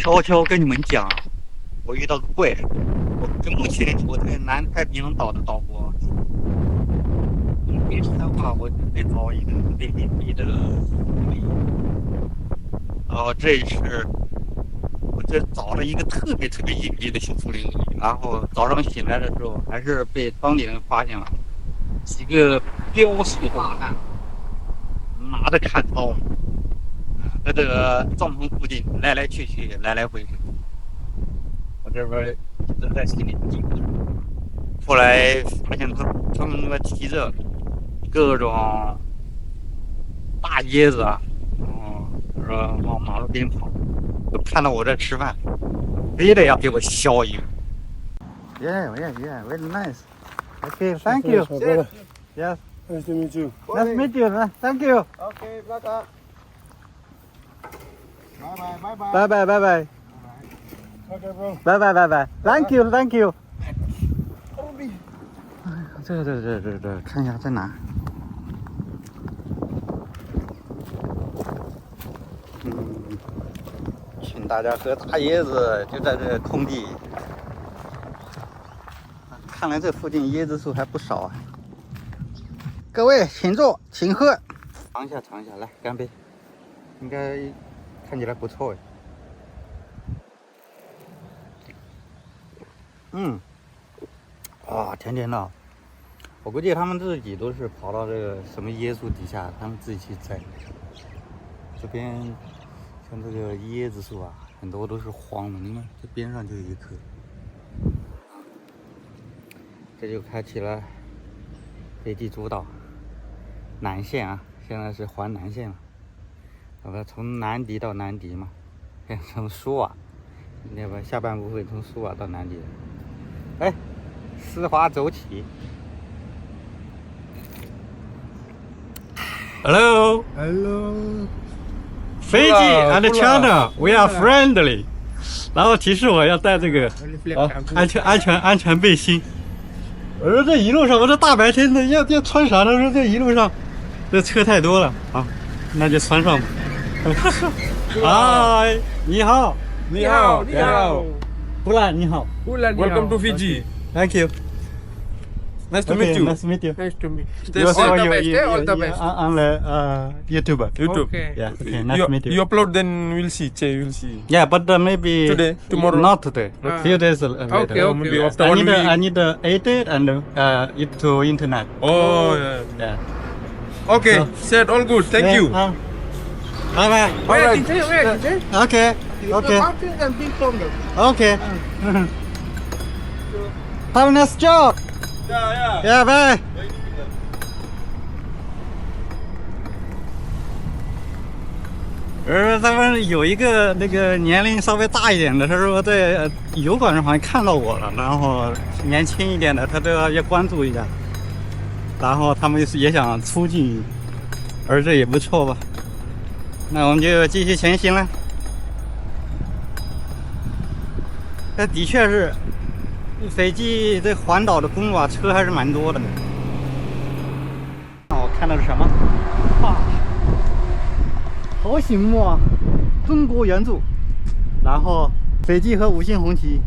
悄悄跟你们讲，我遇到个怪事。目前我在南太平洋岛的岛国，平时的话我准备找一个Airbnb的经理，然后这是我这找了一个特别隐蔽的小树林里，然后早上醒来的时候，还是被当地人发现了几个彪形大汉拿着砍刀，在这个帐篷附近来来去去，来来回回。我这边一直在心里嘀咕。后来发现他们那个提着各种大椰子啊，往马路边跑，就看到我在吃饭，非得要给我削一个。Yeah, very nice. Okay, thank you. Yes. Nice to meet you. Nice to meet you, man. Thank you. Okay, brother. Bye bye. Bye bye. Okay, bro. Bye. Thank you. 这，看一下在哪？请大家喝大椰子，就在这空地。看来这附近椰子树还不少啊。各位，请坐，请喝。尝一下，来，干杯。应该看起来不错哎。甜甜的。我估计他们自己都是跑到这个什么椰树底下，他们自己去摘。这边像这个椰子树啊，很多都是黄的，你看这边上就有一棵。这就开启了斐济诸岛南线啊，现在是环南线了。我们从南迪到南迪嘛，从苏瓦，那边下半部分从苏瓦到南迪。哎，丝滑走起。Hello. Fiji and China, we are friendly. 然后提示我要带这个安全背心。我说这一路上，我说大白天的要穿啥？他说这一路上这车太多了啊，那就穿上吧。嗨，你好。布兰你好。Welcome to Fiji. Thank you. Nice to meet you. Nice to meet you. Nice to meet you. You All the best. On the YouTube. Okay. Yeah. Okay. Nice to meet you. You upload, then we'll see. We'll see. Yeah, but maybe today, tomorrow. Not today. Few days later. Okay. Maybe After I 1 need week. I need edit and it to internet. Oh yeah. Okay. Said all good. Thank you. Bye bye. Where? Okay. Okay. Have a nice job. Yeah, bye. 他们有一个那个年龄稍微大一点的，他说在油管上好像看到我了，然后年轻一点的他都要关注一下，然后他们也想出境，而这也不错吧。那我们就继续前行了。这的确是。斐济这环岛的公路啊，车还是蛮多的。我看到是什么？哇，好醒目啊！中国援助，然后斐济和5星红旗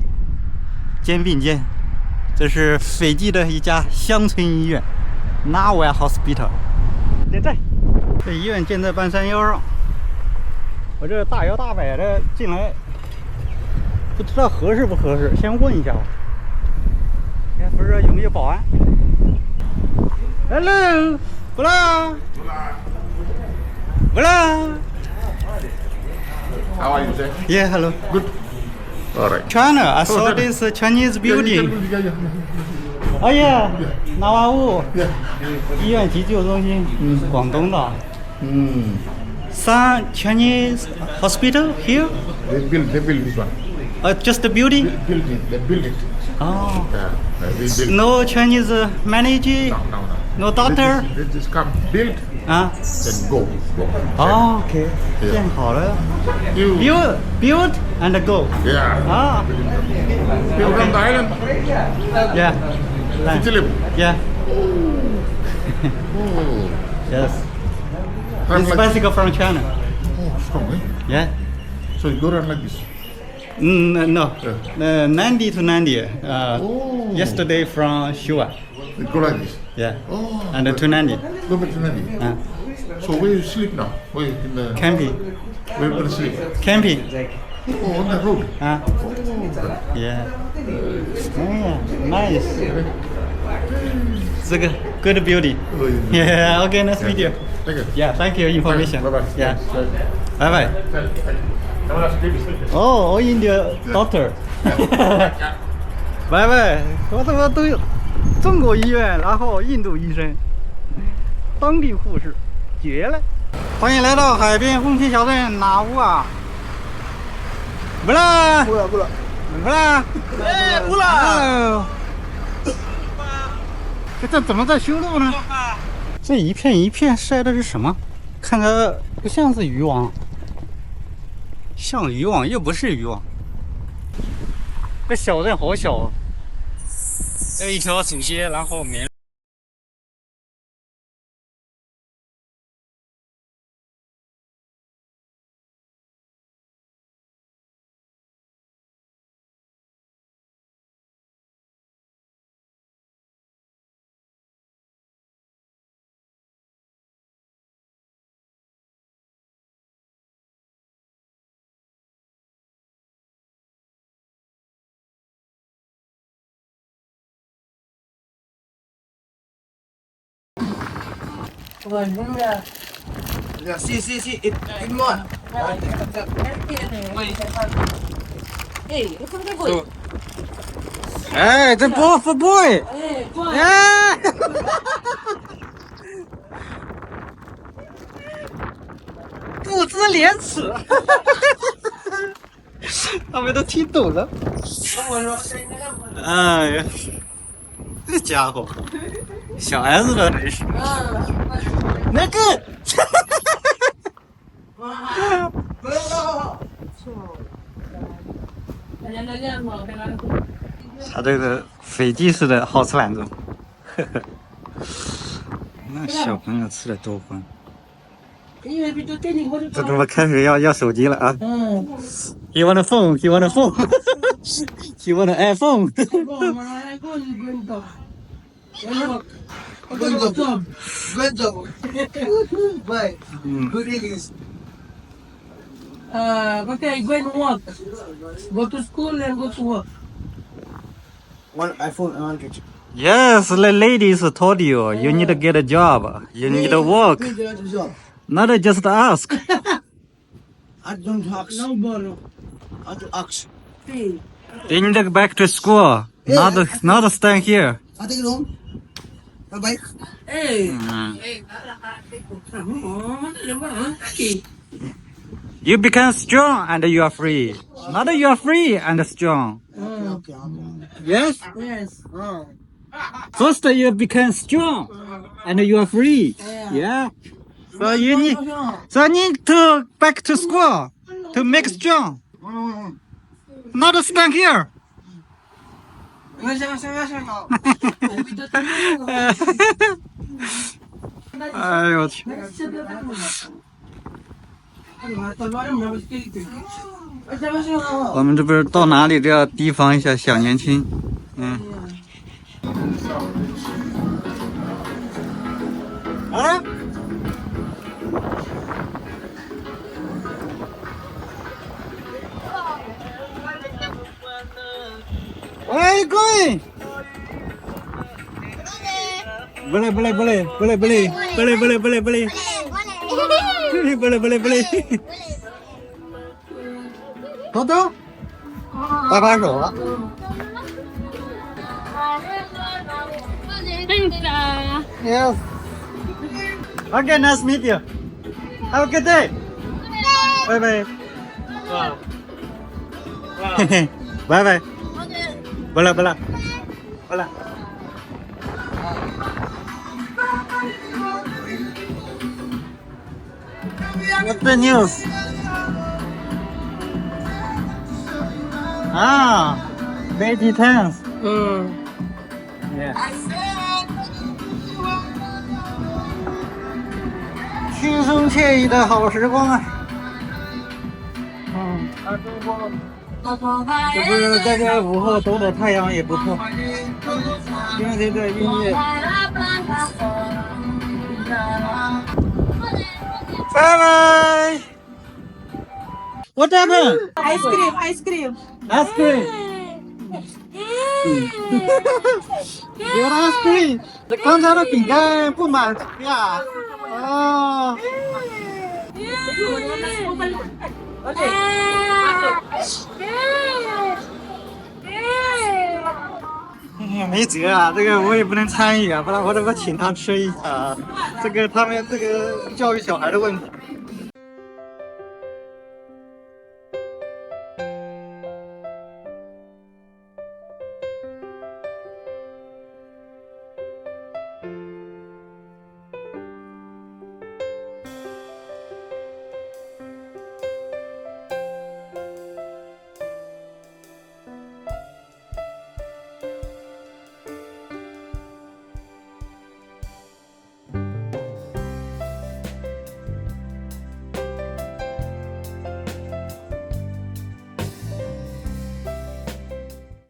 肩并肩。这是斐济的一家乡村医院 ，Navua Hospital。这医院建在半山腰上。我这大摇大摆的进来，不知道合适不合适，先问一下吧。不知道有没有保安 ？Hello， Hola。How are you, sir? Yeah, hello. Good. All right. China, I saw this Chinese building. Oh yeah, Navua 医院急救中心，广东的。Some Chinese hospital here? They built this one. Just the building? They built it. Oh. They built. No Chinese manager? No doctor? They just come, build, 啊 then go. 哦 ，OK， 建好了 ，build and go。 Yeah. 啊 People from the island. ，Yeah， Philip. Yeah， Oh. Yes。 I'm This like, bicycle from China. oh, strong, eh? Yeah. So you go around like this. No. 90 to 90. Oh. Yesterday from Shua. It go like this. Yeah. Oh. And 290. Go back to 90. So where you sleep now? Where you in the Camping. where you gonna sleep? Camping. Oh, on that road. Yeah. Yeah. Nice. It's a good beauty. Yeah. Okay. Nice meet you. Thank you. Yeah. Thank you. Information. Bye bye. Yeah. Bye bye. Oh, India doctor. 拜拜。我他妈都有中国医院，然后印度医生，当地护士，绝了！欢迎来到海边风情小镇Navua。不啦，不啦，哎，不啦。这怎么在修路呢？这一片一片晒的是什么？看着不像是渔网，像渔网又不是渔网。这小镇好小啊！有一条主街，然后棉。Sí, it more. Hey, look at the boy. 哎，这 boy， Hey, boy. 哎，不知廉耻，他们都听懂了。哎呀，这家伙，小孩子了真是。那个，他这个斐济式的好吃懒做，那小朋友吃的多欢。这他妈开始要手机了啊！He want a phone. He want a phone. He want an iPhone. Good job. Bye. Good English. Okay, go and work. Go to school and go to work. One iPhone 100. Yes, the ladies told you you need to get a job. You need to work. Not just ask. I don't ask. No borrow. I don't ask. Hey. They need to go back to school. Not stand here. I take it home. Bye bye. Hey. You become strong and you are free. Not you are free and strong. Okay. Yes. Yes. First you become strong and you are free. Yeah. So you need to back to school to make strong. Not stand here. 哎呦我去！我们这不是到哪里都要提防一下小年轻，啊？喂，贵！不嘞，豆豆，把手了。Yes. Okay, nice meet you. Have a good day. Bye bye. Bye bye. 不了。What's the news? Baby tense. Yeah. 轻松惬意的好时光啊。这不是在这午后兜着太阳也不错，听听这音乐。拜拜。What happened? Ice cream, ice cream. Ice cream. Your ice cream. 这刚才的饼干不满足呀。哦。没辙啊，这个我也不能参与啊，不然我怎么请他吃一下啊？这个他们这个教育小孩的问题。